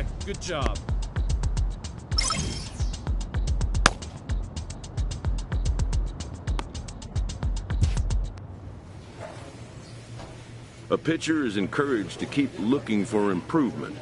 boy. Good job. A pitcher is encouraged to keep looking for improvement.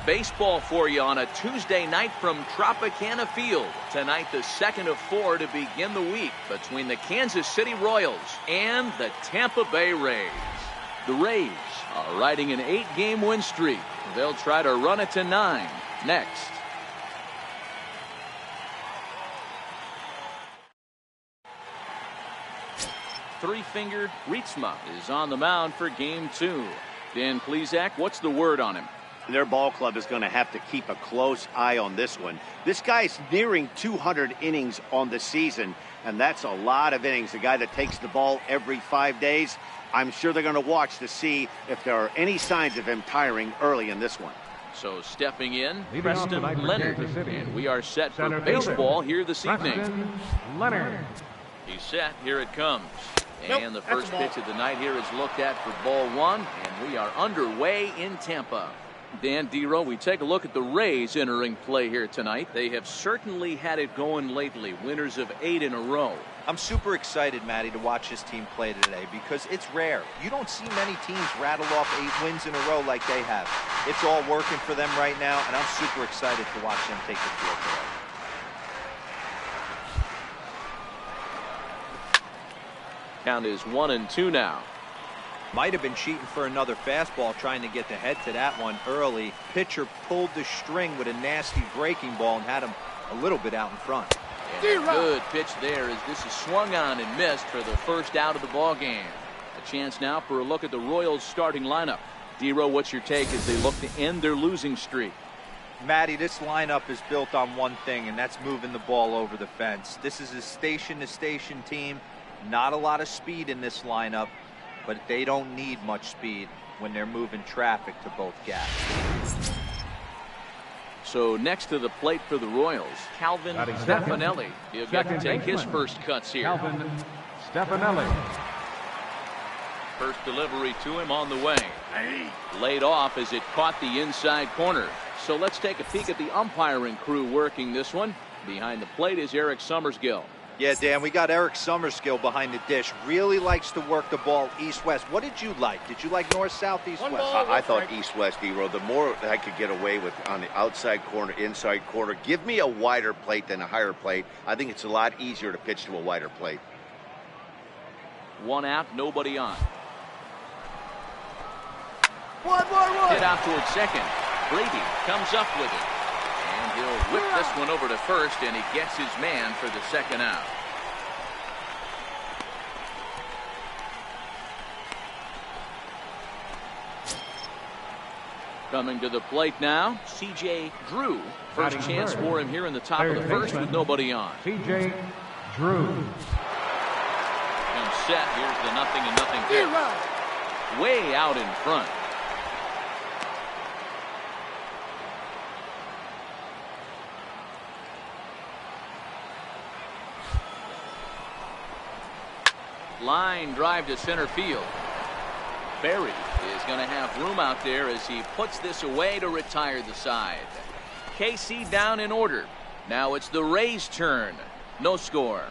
Baseball for you on a Tuesday night from Tropicana Field. Tonight, the second of 4 to begin the week between the Kansas City Royals and the Tampa Bay Rays. The Rays are riding an 8-game win streak. They'll try to run it to 9 next. Three-fingered Rietsma is on the mound for game 2. Dan Plesac, what's the word on him? Their ball club is going to have to keep a close eye on this one. This guy's nearing 200 innings on the season, and that's a lot of innings. A guy that takes the ball every 5 days. I'm sure they're going to watch to see if there are any signs of him tiring early in this one. So stepping in, Preston Leonard, and we are set for baseball here this evening. Leonard. He's set. Here it comes. And the first pitch of the night here is looked at for ball 1, and we are underway in Tampa. Dan Dero, we take a look at the Rays entering play here tonight. They have certainly had it going lately, winners of 8 in a row. I'm super excited, Matty, to watch this team play today because it's rare. You don't see many teams rattle off 8 wins in a row like they have. It's all working for them right now, and I'm super excited to watch them take the field today. Count is 1-2 now. Might have been cheating for another fastball, trying to get the head to that one early. Pitcher pulled the string with a nasty breaking ball and had him a little bit out in front. And a good pitch there as this is swung on and missed for the first out of the ball game. A chance now for a look at the Royals starting lineup. Dero, what's your take as they look to end their losing streak? Matty, this lineup is built on one thing, and that's moving the ball over the fence. This is a station-to-station team. Not a lot of speed in this lineup, but they don't need much speed when they're moving traffic to both gaps. So next to the plate for the Royals, Calvin Stefanelli. He'll get to take his first cuts here. Calvin Stefanelli. First delivery to him on the way. Laid off as it caught the inside corner. So let's take a peek at the umpiring crew working this one. Behind the plate is Eric Summersgill. Yeah, Dan, we got Eric Summersgill behind the dish. Really likes to work the ball east-west. What did you like? Did you like north-south, east-west? I thought east-west, Dero. The more I could get away with on the outside corner, inside corner, give me a wider plate than a higher plate. I think it's a lot easier to pitch to a wider plate. 1 out, nobody on. One. Hit out towards second. Brady comes up with it. And he'll whip this one over to first, and he gets his man for the second out. Coming to the plate now, C.J. Drew. First chance for him here in the top of the first with nobody on. C.J. Drew. Comes set. Here's the 0-0 pitch. Way out in front. Line drive to center field. Berry is going to have room out there as he puts this away to retire the side. KC down in order. Now it's the Rays' turn. No score.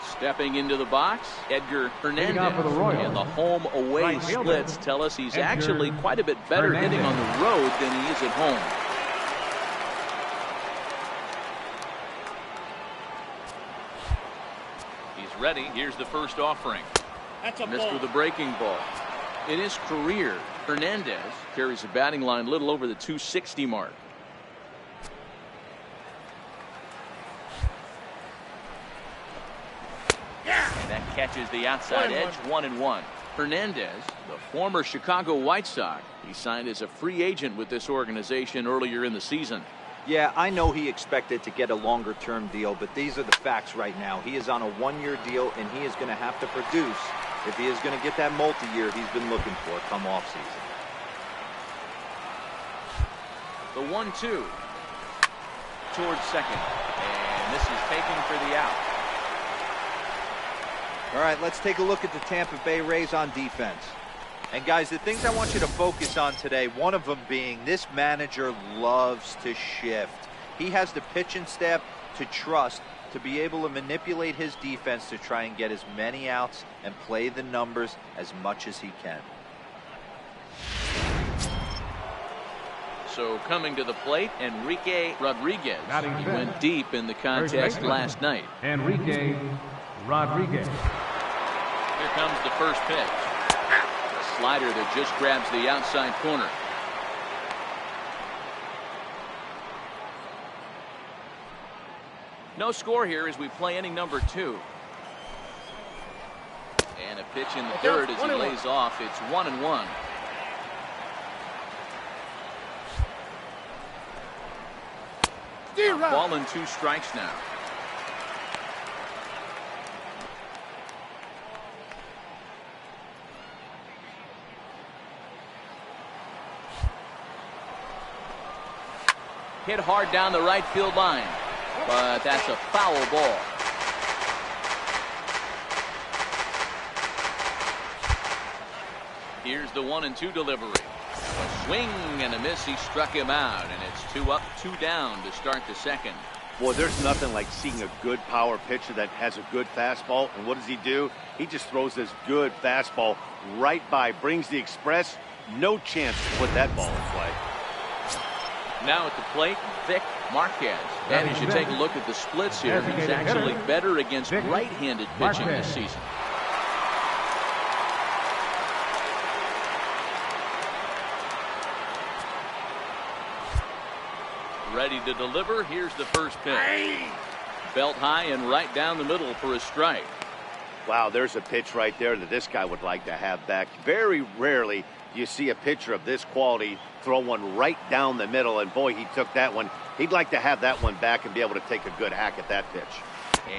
Stepping into the box, Edgar Hernandez. And the home-away splits tell us he's actually quite a bit better hitting on the road than he is at home. He's ready. Here's the first offering. Missed with a breaking ball. In his career, Hernandez carries a batting line a little over the 260 mark. And that catches the outside edge, 1-1. Hernandez, the former Chicago White Sox, he signed as a free agent with this organization earlier in the season. Yeah, I know he expected to get a longer-term deal, but these are the facts right now. He is on a 1-year deal, and he is going to have to produce if he is going to get that multi-year he's been looking for come off-season. The 1-2 towards second, and this is taken for the out. All right, let's take a look at the Tampa Bay Rays on defense. And guys, the things I want you to focus on today, one of them being this manager loves to shift. He has the pitching staff to trust to be able to manipulate his defense to try and get as many outs and play the numbers as much as he can. So coming to the plate, Enrique Rodriguez. He went deep in the contest last night. Enrique Rodriguez. Here comes the first pitch. A slider that just grabs the outside corner. No score here as we play inning number 2. And a pitch in the third as he lays off. It's 1-1. Ball and 2 strikes now. Hit hard down the right field line, but that's a foul ball. Here's the 1-2 delivery. A swing and a miss. He struck him out, and it's 2 up, 2 down to start the second. Boy, there's nothing like seeing a good power pitcher that has a good fastball. And what does he do? He just throws this good fastball right by, brings the express. No chance to put that ball in play. Now at the plate, Tyler Marcotte. And as you take a look at the splits here, he's actually better against right-handed pitching this season. Ready to deliver. Here's the first pitch. Belt high and right down the middle for a strike. Wow, there's a pitch right there that this guy would like to have back. Very rarely do you see a pitcher of this quality throw one right down the middle, and boy, he took that one. He'd like to have that one back and be able to take a good hack at that pitch.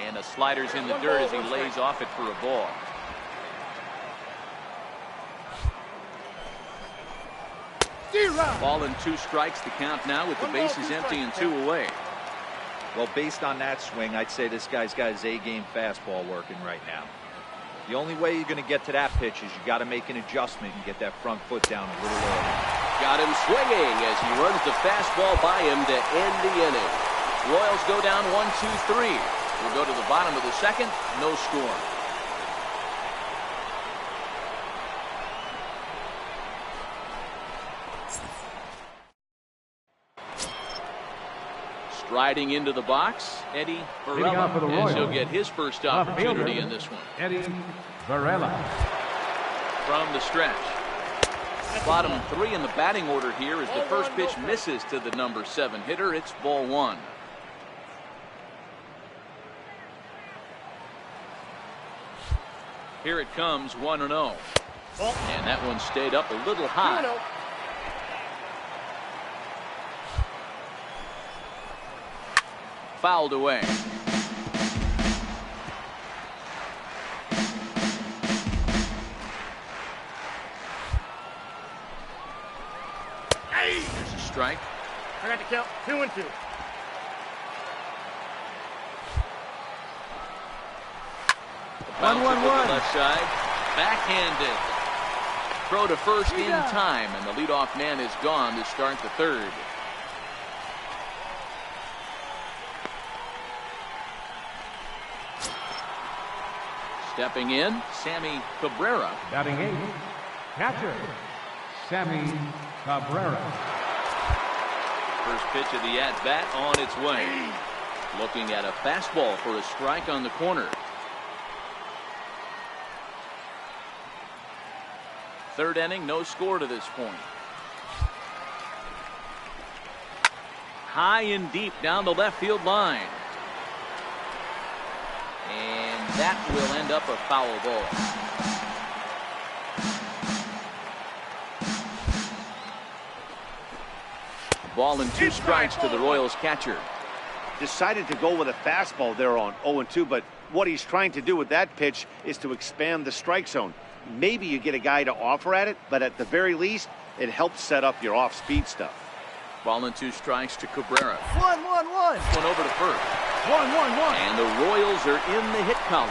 And a slider's in the dirt as he lays off it for a ball. Ball and 2 strikes to count now with the bases empty and 2 away. Well, based on that swing, I'd say this guy's got his A-game fastball working right now. The only way you're going to get to that pitch is you got to make an adjustment and get that front foot down a little early. Got him swinging as he runs the fastball by him to end the inning. Royals go down 1-2-3. We'll go to the bottom of the second. No score. Striding into the box, Eddie Varela, as he'll get his first opportunity in this one. Eddie Varela. From the stretch. Bottom 3 in the batting order here as the first pitch misses to the number 7 hitter. It's ball 1. Here it comes, 1-0. And that one stayed up a little high. Fouled away. There's a strike. I got to count 2-2. Bounce it with the left side. Backhanded. Throw to first in time, and the leadoff man is gone to start the third. Stepping in, Sammy Cabrera. Batting 8, catcher, Sammy Cabrera. First pitch of the at-bat on its way. Looking at a fastball for a strike on the corner. Third inning, no score to this point. High and deep down the left field line. And that will end up a foul ball. Ball and 2 strikes to the Royals catcher. Decided to go with a fastball there on 0-2, but what he's trying to do with that pitch is to expand the strike zone. Maybe you get a guy to offer at it, but at the very least, it helps set up your off-speed stuff. Ball and 2 strikes to Cabrera. 1-1-1. One over to first. 1-1-1. And the Royals are in the hit column.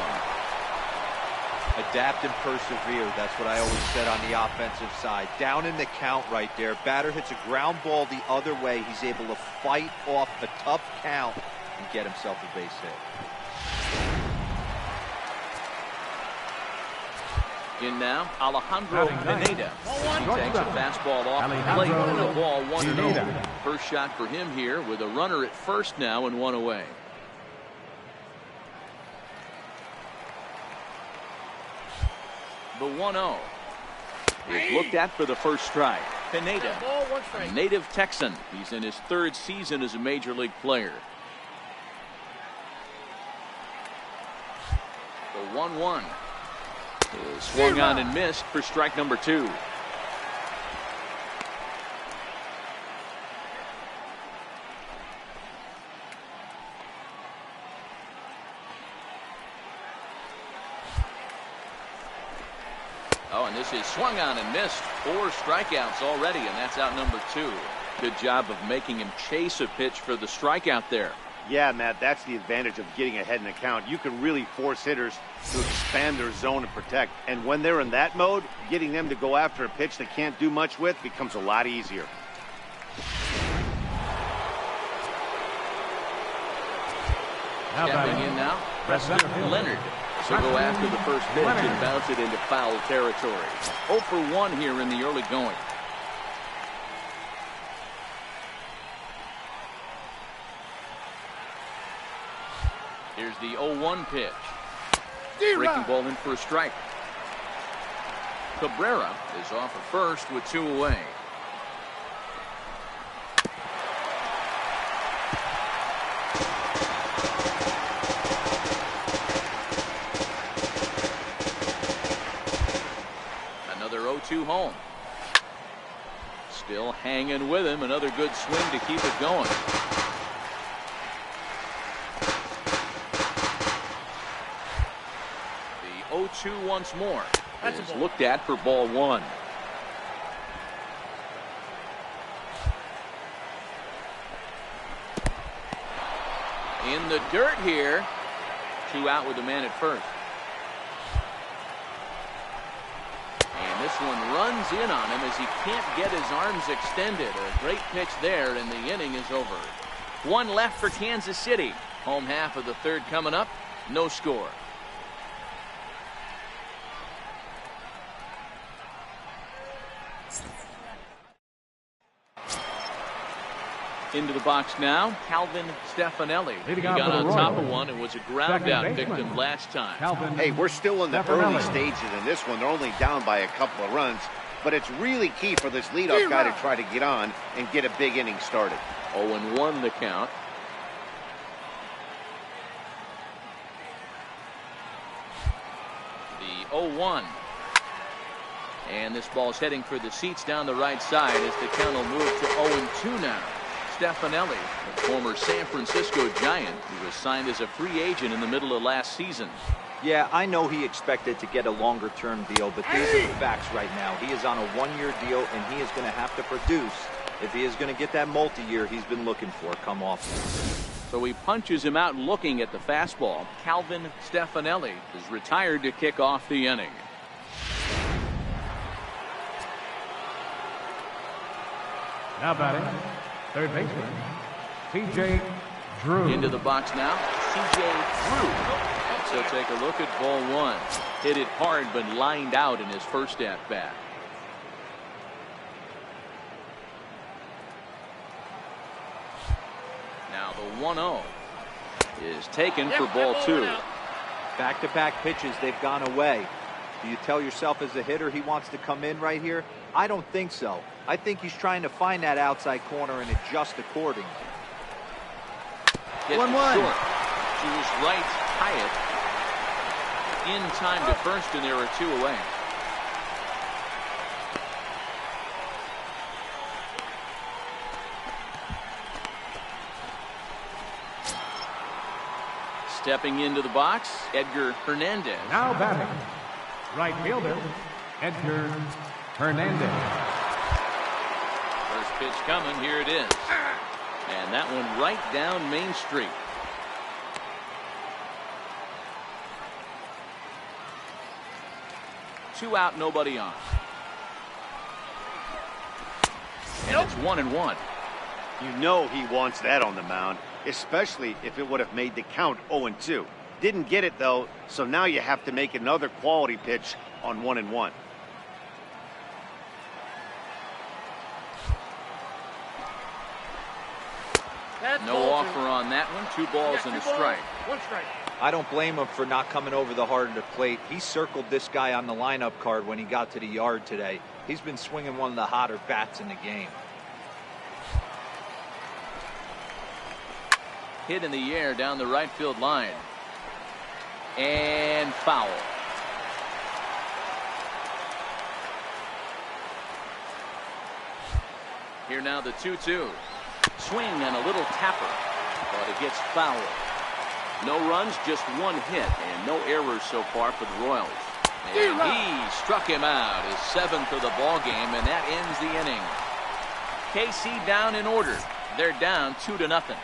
Adapt and persevere. That's what I always said on the offensive side. Down in the count right there. Batter hits a ground ball the other way. He's able to fight off a tough count and get himself a base hit. In now, Alejandro Pineda. He takes a fastball off the plate and a ball 1-0. First shot for him here with a runner at first now and one away. The 1-0 is looked at for the first strike. Pineda, a native Texan. He's in his third season as a major league player. The 1-1 is swung on and missed for strike number 2. Oh, and this is swung on and missed. 4 strikeouts already, and that's out number 2. Good job of making him chase a pitch for the strikeout there. Yeah, Matt, that's the advantage of getting ahead in the count. You can really force hitters to expand their zone and protect. And when they're in that mode, getting them to go after a pitch they can't do much with becomes a lot easier. Stepping in now, Preston Leonard. So go after the first pitch and bounce it into foul territory. 0 for 1 here in the early going. Here's the 0-1 pitch. Breaking ball in for a strike. Cabrera is off at first with 2 away. Another 0-2 home. Still hanging with him. Another good swing to keep it going. The 0-2 once more is looked at for ball 1. In the dirt here. 2 out with the man at first. And this one runs in on him as he can't get his arms extended. A great pitch there, and the inning is over. 1 left for Kansas City. Home half of the third coming up. No score. Into the box now, Calvin Stefanelli. He got on top of one and was a ground out victim last time. Hey, we're still in the early stages in this one. They're only down by a couple of runs, but it's really key for this leadoff guy to try to get on and get a big inning started. 0-1 the count. The 0-1. And this ball's heading for the seats down the right side as the count will move to 0-2 now. Stefanelli, the former San Francisco Giant, who was signed as a free agent in the middle of last season. Yeah, I know he expected to get a longer-term deal, but these are the facts right now. He is on a 1-year deal, and he is going to have to produce if he is going to get that multi-year he's been looking for come off. So he punches him out looking at the fastball. Calvin Stefanelli is retired to kick off the inning. Now batting, third baseman, C.J. Drew. Into the box now, C.J. Drew. So take a look at ball 1. Hit it hard, but lined out in his first at-bat. Now the 1-0 is taken for ball 2. Back-to-back pitches, they've gone away. Do you tell yourself as a hitter he wants to come in right here? I don't think so. I think he's trying to find that outside corner and adjust accordingly. 1-1. She was right, Hyatt in time to first, and there are 2 away. Stepping into the box, Edgar Hernandez. Now batting, right fielder, Edgar Hernandez. First pitch coming, here it is. And that one right down Main Street. Two out, nobody on. And it's 1-1. You know he wants that on the mound, especially if it would have made the count 0-2. Didn't get it, though, so now you have to make another quality pitch on 1-1. No offer on that one. 2 balls and a strike. 1 strike. I don't blame him for not coming over the heart of the plate. He circled this guy on the lineup card when he got to the yard today. He's been swinging one of the hotter bats in the game. Hit in the air down the right field line. And foul. Here now the 2-2. Swing and a little tapper, but it gets foul. No runs, just 1 hit, and no errors so far for the Royals. And he struck him out, his 7th of the ball game, and that ends the inning. KC down in order. They're down 2-0.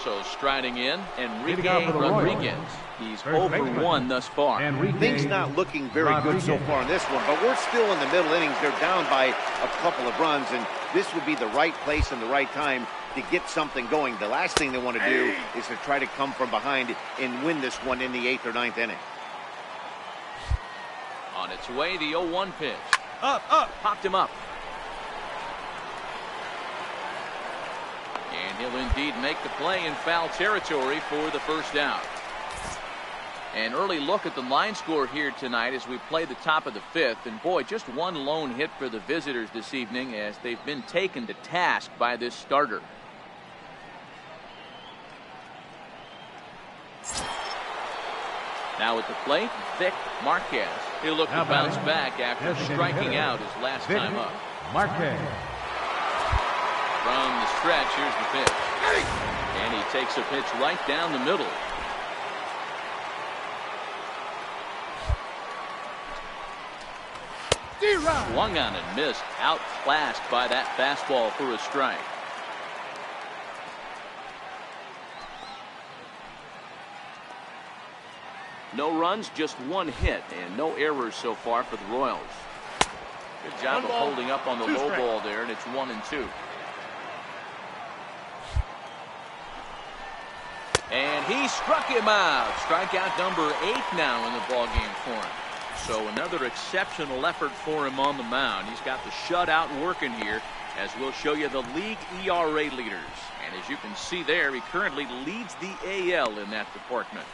So striding in, Enrique Rodriguez. He's over 1 thus far. Things not looking very good so far in this one, but we're still in the middle innings. They're down by a couple of runs, and this would be the right place and the right time to get something going. The last thing they want to do is to try to come from behind and win this one in the 8th or 9th inning. On its way, the 0-1 pitch. Popped him up. And he'll indeed make the play in foul territory for the first out. An early look at the line score here tonight as we play the top of the 5th. And boy, just 1 lone hit for the visitors this evening as they've been taken to task by this starter. Now at the plate, Vic Marquez. He'll look to bounce back after striking out his last time up. Marquez. From the stretch, here's the pitch. And he takes a pitch right down the middle. Swung on and missed. Outclassed by that fastball for a strike. No runs, just 1 hit, and no errors so far for the Royals. Good job of holding up on the low ball there, and it's 1-2. And he struck him out. Strikeout number 8 now in the ballgame for him. So another exceptional effort for him on the mound. He's got the shutout working here, as we'll show you the league ERA leaders. And as you can see there, he currently leads the AL in that department.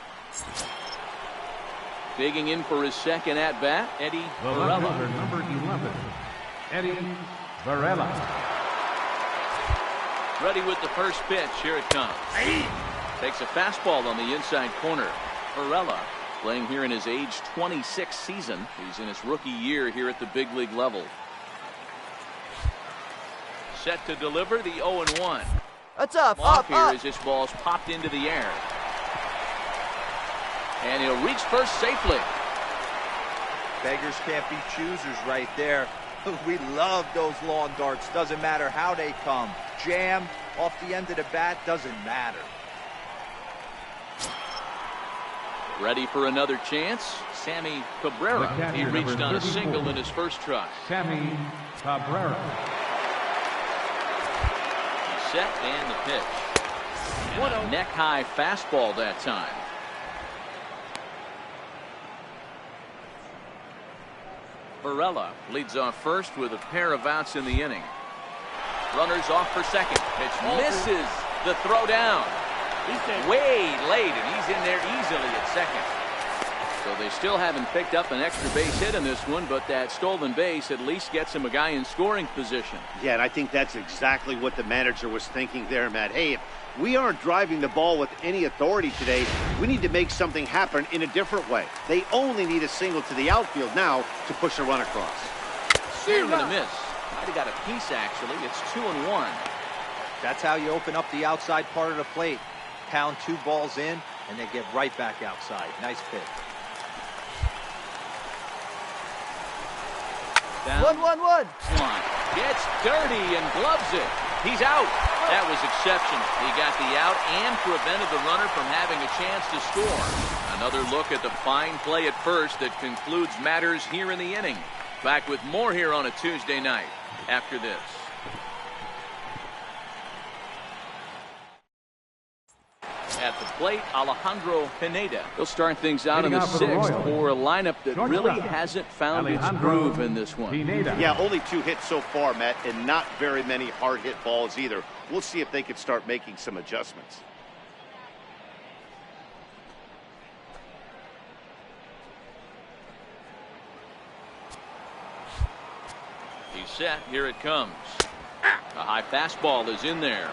Digging in for his second at-bat, Eddie Varela. Number 11, Eddie Varela. Ready with the first pitch. Here it comes. Takes a fastball on the inside corner. Varela playing here in his age 26 season. He's in his rookie year here at the big league level. Set to deliver the 0-1. That's up here as this ball's popped into the air. And he'll reach first safely. Beggars can't be choosers right there. We love those lawn darts. Doesn't matter how they come. Jammed off the end of the bat, doesn't matter. Ready for another chance. Sammy Cabrera. He reached on a single in his first try. Sammy Cabrera. He's set and the pitch. And a neck-high fastball that time. Varela leads off first with a pair of outs in the inning. Runners off for second. Pitch misses the throw down. Way late, and he's in there easily at second. So they still haven't picked up an extra base hit in this one, but that stolen base at least gets him a guy in scoring position. Yeah, and I think that's exactly what the manager was thinking there, Matt. Hey, if we aren't driving the ball with any authority today, we need to make something happen in a different way. They only need a single to the outfield now to push a run across. Swing and a miss. Might have got a piece, actually. It's 2-1. That's how you open up the outside part of the plate. Pound 2 balls in, and they get right back outside. Nice pitch. Down. 1-1-1. Gets dirty and gloves it. He's out. That was exceptional. He got the out and prevented the runner from having a chance to score. Another look at the fine play at first that concludes matters here in the inning. Back with more here on a Tuesday night after this. At the plate, Alejandro Pineda. He'll start things out in the sixth for a lineup that really hasn't found its groove in this one. Yeah, only 2 hits so far, Matt, and not very many hard hit balls either. We'll see if they can start making some adjustments. He's set. Here it comes. A high fastball is in there.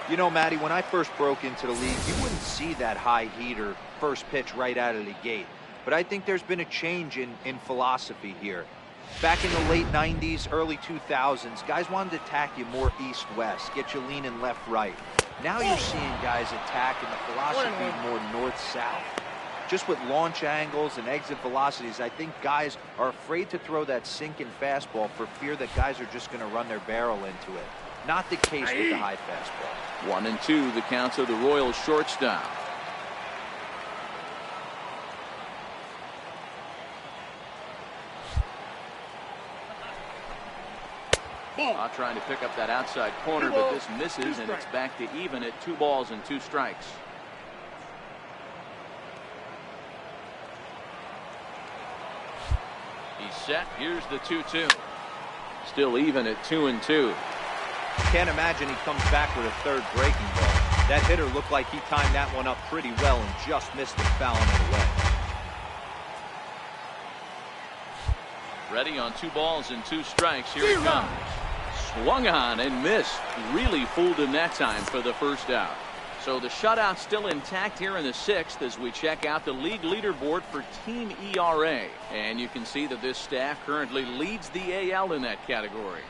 You know, Matty, when I first broke into the league, you wouldn't see that high heater first pitch right out of the gate. But I think there's been a change in philosophy here. Back in the late 90s, early 2000s, guys wanted to attack you more east-west, get you leaning left-right. Now you're seeing guys attack in the philosophy more north-south. Just with launch angles and exit velocities, I think guys are afraid to throw that sinking fastball for fear that guys are just going to run their barrel into it. Not the case with the high fastball. 1-2, the counts of the Royals shortstop. Trying to pick up that outside corner, but this misses, and it's back to even at 2 balls and 2 strikes. He's set. Here's the 2-2. Still even at 2-2. Can't imagine he comes back with a third breaking ball. That hitter looked like he timed that one up pretty well and just missed it, fouling it away. Ready on 2 balls and 2 strikes. Here it comes. Swung on and missed. Really fooled him that time for the first out. So the shutout still intact here in the 6th as we check out the league leaderboard for team ERA. And you can see that this staff currently leads the AL in that category.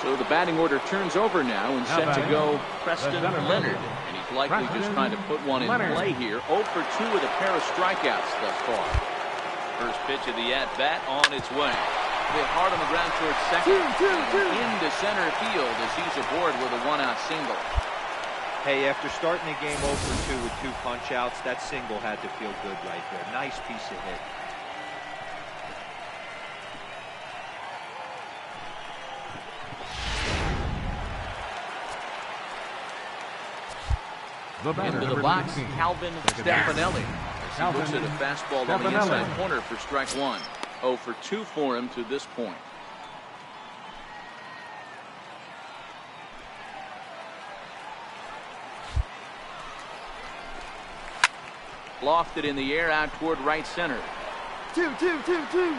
So the batting order turns over now and set to go Preston Leonard. And he's likely just trying to put one in play here. 0 for 2 with a pair of strikeouts thus far. First pitch of the at-bat on its way. Hit hard on the ground towards second. Into center field as he's aboard with a 1-out single. Hey, after starting the game 0 for 2 with 2 punch-outs, that single had to feel good right there. Nice piece of hit. Into the box, Calvin Stefanelli. He looks at a fastball on the inside corner for strike 1. 0 for 2 for him to this point. Lofted in the air out toward right center. 2-2-2-2.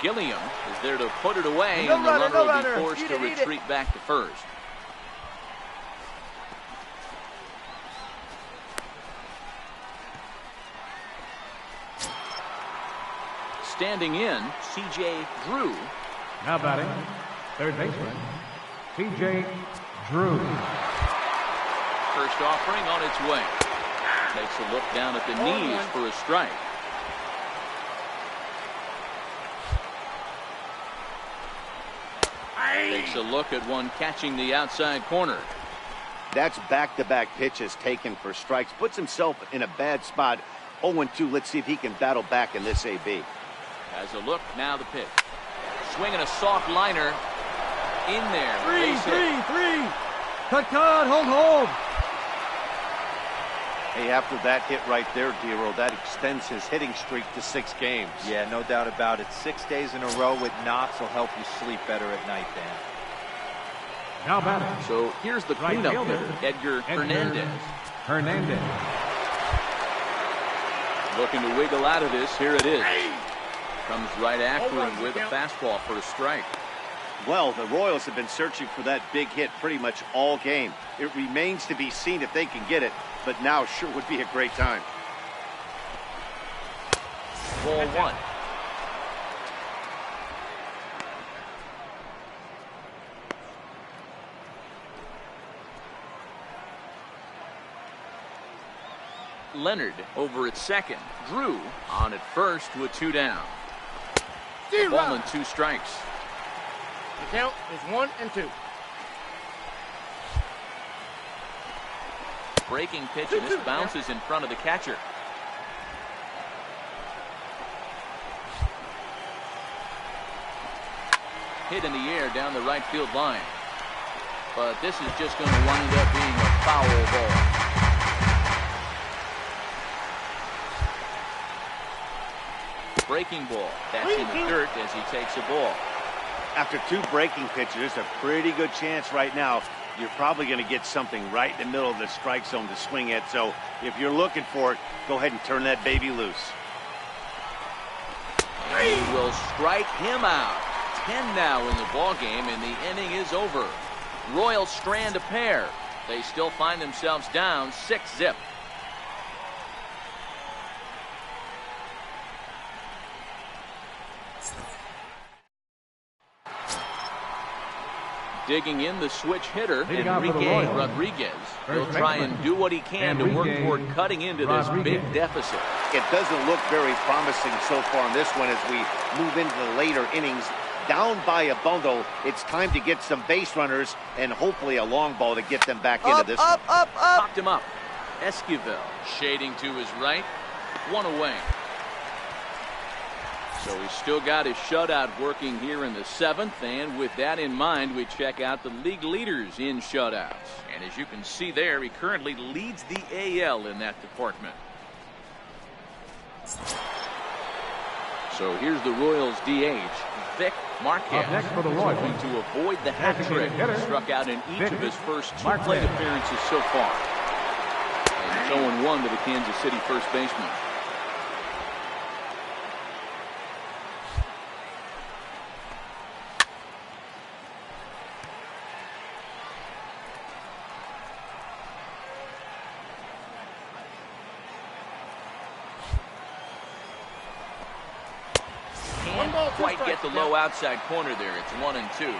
Gilliam is there to put it away, and the runner will be forced to retreat back to first. Standing in, C.J. Drew. Now batting, third baseman, C.J. Drew. First offering on its way. Takes a look down at the knees for a strike. Takes a look at one catching the outside corner. That's back-to-back pitches taken for strikes. Puts himself in a bad spot. 0-2. Let's see if he can battle back in this AB. Has a look, now the pitch. Swinging a soft liner. In there. 3. Cut, hold. Hey, after that hit right there, Dero, that extends his hitting streak to 6 games. Yeah, no doubt about it. 6 days in a row with knocks will help you sleep better at night, Dan. Now batting. So here's the cleanup hitter, Edgar Hernandez. Looking to wiggle out of this. Here it is. Comes right after him with a fastball for a strike. Well, the Royals have been searching for that big hit pretty much all game. It remains to be seen if they can get it, but now sure would be a great time. Ball 1. Leonard over at second. Drew on at first with 2 down. 1 and 2 strikes. The count is 1-2. Breaking pitch, and this bounces in front of the catcher. Hit in the air down the right field line. But this is just going to wind up being a foul ball. Breaking ball. That's in the dirt as he takes a ball. After 2 breaking pitches, there's a pretty good chance right now you're probably going to get something right in the middle of the strike zone to swing at. So if you're looking for it, go ahead and turn that baby loose. He will strike him out. 10 now in the ball game, and the inning is over. Royals strand a pair. They still find themselves down 6-zip. Digging in the switch hitter, Enrique Rodriguez. He'll try and do what he can to work toward cutting into this big deficit. It doesn't look very promising so far in this one as we move into the later innings. Down by a bundle, it's time to get some base runners and hopefully a long ball to get them back into this one. Popped him up. Esquivel shading to his right. 1 away. So he's still got his shutout working here in the 7th, and with that in mind, we check out the league leaders in shutouts. And as you can see there, he currently leads the AL in that department. So here's the Royals DH, Vic Marquez, next for the Royals, hoping to avoid the hat trick. Struck out in each of his first 2 plate appearances so far. And it's 0-1 to the Kansas City first baseman. Quite get the low outside corner there. It's 1-2.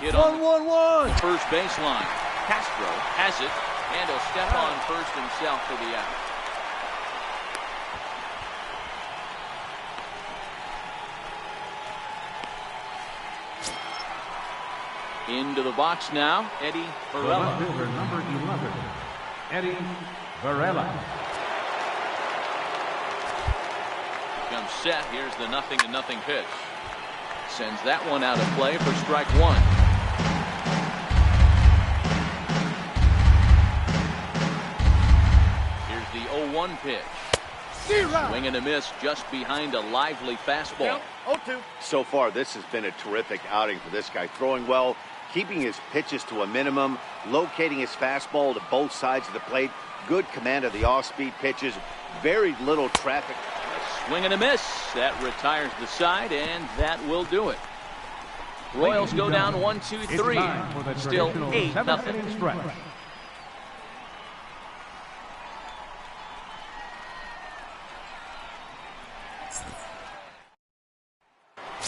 Hit on the first baseline. Castro has it, and he'll step on first himself for the out. Into the box now, Eddie Varela. Number 11, Eddie Varela. Comes set. Here's the 0-0 pitch. Sends that one out of play for strike 1. Here's the 0-1 pitch. Swing and a miss just behind a lively fastball. 0-2. So far, this has been a terrific outing for this guy. Throwing well, keeping his pitches to a minimum, locating his fastball to both sides of the plate. Good command of the off-speed pitches. Very little traffic. Swing and a miss. That retires the side, and that will do it. Royals go down 1-2-3. Still 8-0.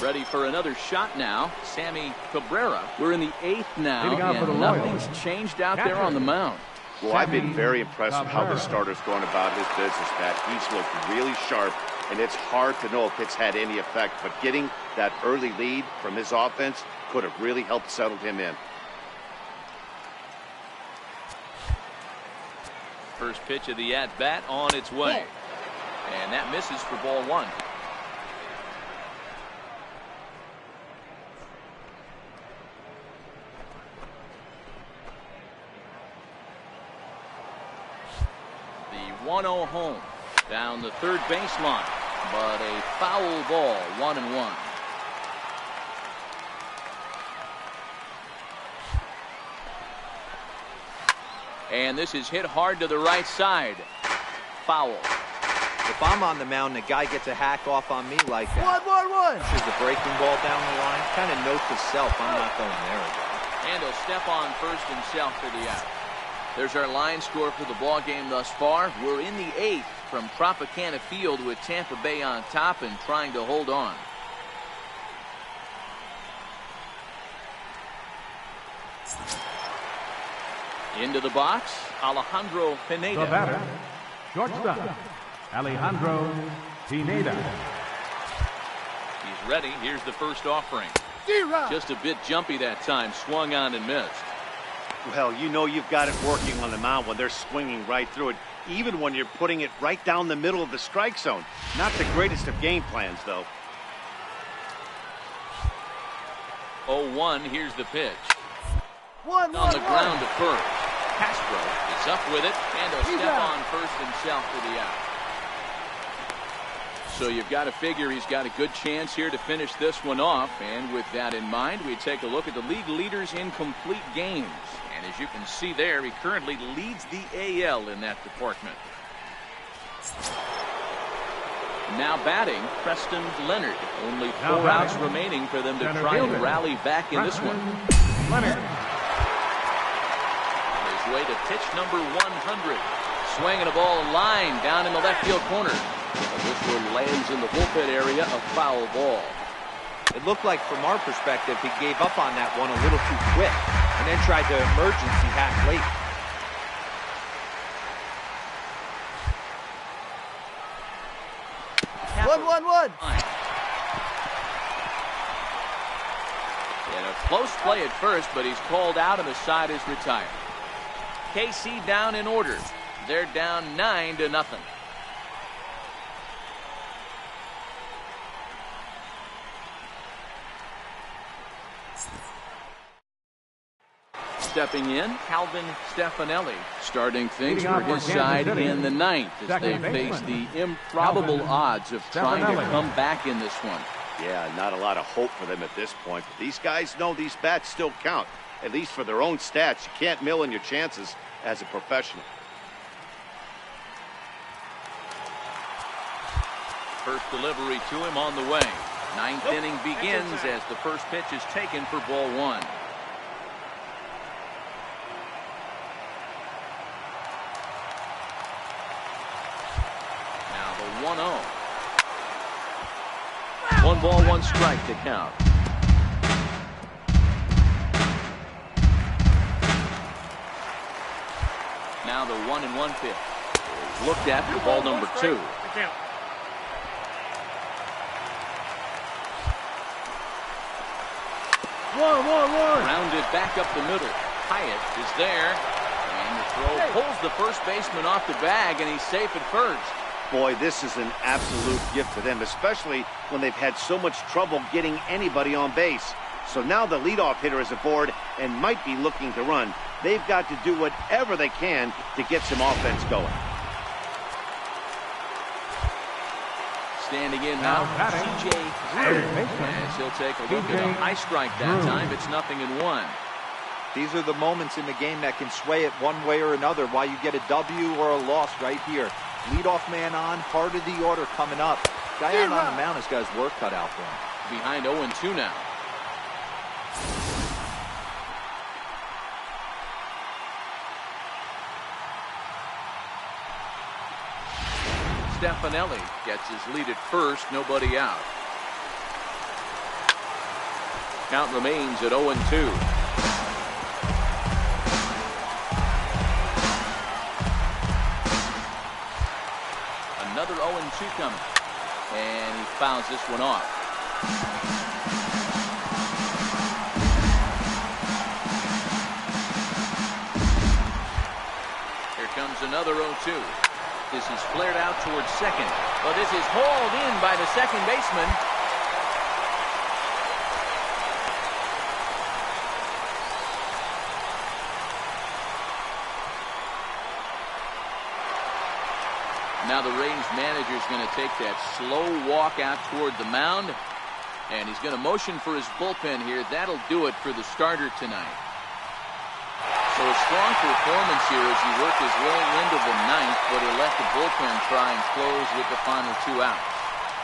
Ready for another shot now. Sammy Cabrera. We're in the 8th now, and nothing's changed out there on the mound. Well, I've been very impressed with how the starter's going about his business, Pat. He's looked really sharp, and it's hard to know if it's had any effect. But getting that early lead from his offense could have really helped settle him in. First pitch of the at-bat on its way. And that misses for ball 1. The 1-0 home down the third baseline, but a foul ball, 1-1. And this is hit hard to the right side. Foul. If I'm on the mound and a guy gets a hack off on me like that, this is a breaking ball down the line. Kind of note to self, I'm not going there again. And he'll step on first himself for the out. There's our line score for the ball game thus far. We're in the 8th from Tropicana Field with Tampa Bay on top and trying to hold on. Into the box, Alejandro Pineda. The batter, shortstop, Alejandro Pineda. Ready, here's the first offering. Just a bit jumpy that time, swung on and missed. Well, you know you've got it working on the mound when they're swinging right through it, even when you're putting it right down the middle of the strike zone. Not the greatest of game plans, though. 0-1, here's the pitch. On the ground to first. Castro is up with it, and he'll step on first himself for the out. So you've got to figure he's got a good chance here to finish this one off. And with that in mind, we take a look at the league leaders in complete games. And as you can see there, he currently leads the AL in that department. Now batting, Preston Leonard. Only 4 outs remaining for them to try and rally back in this one. Leonard. On his way to pitch number 100. Swinging a ball line down in the left field corner. But this one lands in the bullpen area, a foul ball. It looked like, from our perspective, he gave up on that one a little too quick and then tried to emergency hack late. One. And a close play at first, but he's called out and the side is retired. KC down in order. They're down 9-0. Stepping in, Calvin Stefanelli, starting things for his side in the 9th as they face the improbable odds of trying to come back in this one. Yeah, not a lot of hope for them at this point. But these guys know these bats still count, at least for their own stats. You can't mill in your chances as a professional. First delivery to him on the way. 9th inning begins as the first pitch is taken for ball 1. Now the 1-0. 1 ball, 1 strike to count. Now the 1-1 pitch. Looked at for ball number 2. One. Rounded back up the middle. Hyatt is there. And the throw pulls the first baseman off the bag, and he's safe at first. Boy, this is an absolute gift to them, especially when they've had so much trouble getting anybody on base. So now the leadoff hitter is aboard and might be looking to run. They've got to do whatever they can to get some offense going. Standing in now, C.J. As he'll take a look at a high strike that time. It's 0-1. These are the moments in the game that can sway it one way or another, why you get a W or a loss right here. Leadoff man on, heart of the order coming up. Guy out on the mound has got his work cut out for him. Behind 0-2 now. Stefanelli gets his lead at first, nobody out. Count remains at 0-2. Another 0-2 coming. And he fouls this one off. Here comes another 0-2. This is flared out towards second, but this is hauled in by the second baseman. Now the Rays manager is going to take that slow walk out toward the mound, and he's going to motion for his bullpen here. That'll do it for the starter tonight. So a strong performance here as he worked his way into the 9th, but he let the bullpen try and close with the final 2 outs.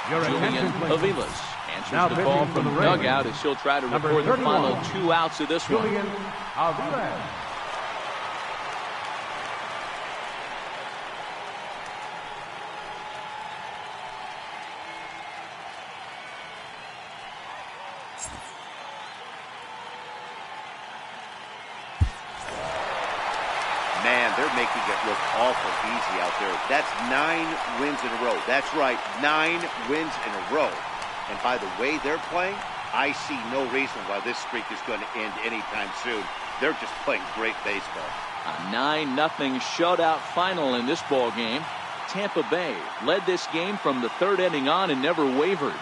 Julian Aviles answers the call from the dugout as he'll try to record the final 2 outs of this one. Julian Aviles. Man, they're making it look awful easy out there. That's 9 wins in a row. That's right, 9 wins in a row. And by the way they're playing, I see no reason why this streak is going to end anytime soon. They're just playing great baseball. A 9-0 shutout final in this ball game. Tampa Bay led this game from the third inning on and never wavered.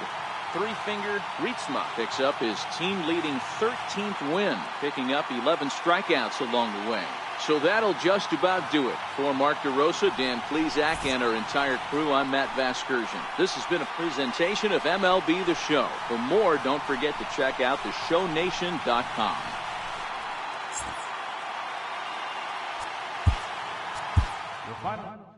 Three-finger Rietsma picks up his team-leading 13th win, picking up 11 strikeouts along the way. So that'll just about do it. For Mark DeRosa, Dan Plesac, and our entire crew, I'm Matt Vasgersian. This has been a presentation of MLB The Show. For more, don't forget to check out theshownation.com. Your final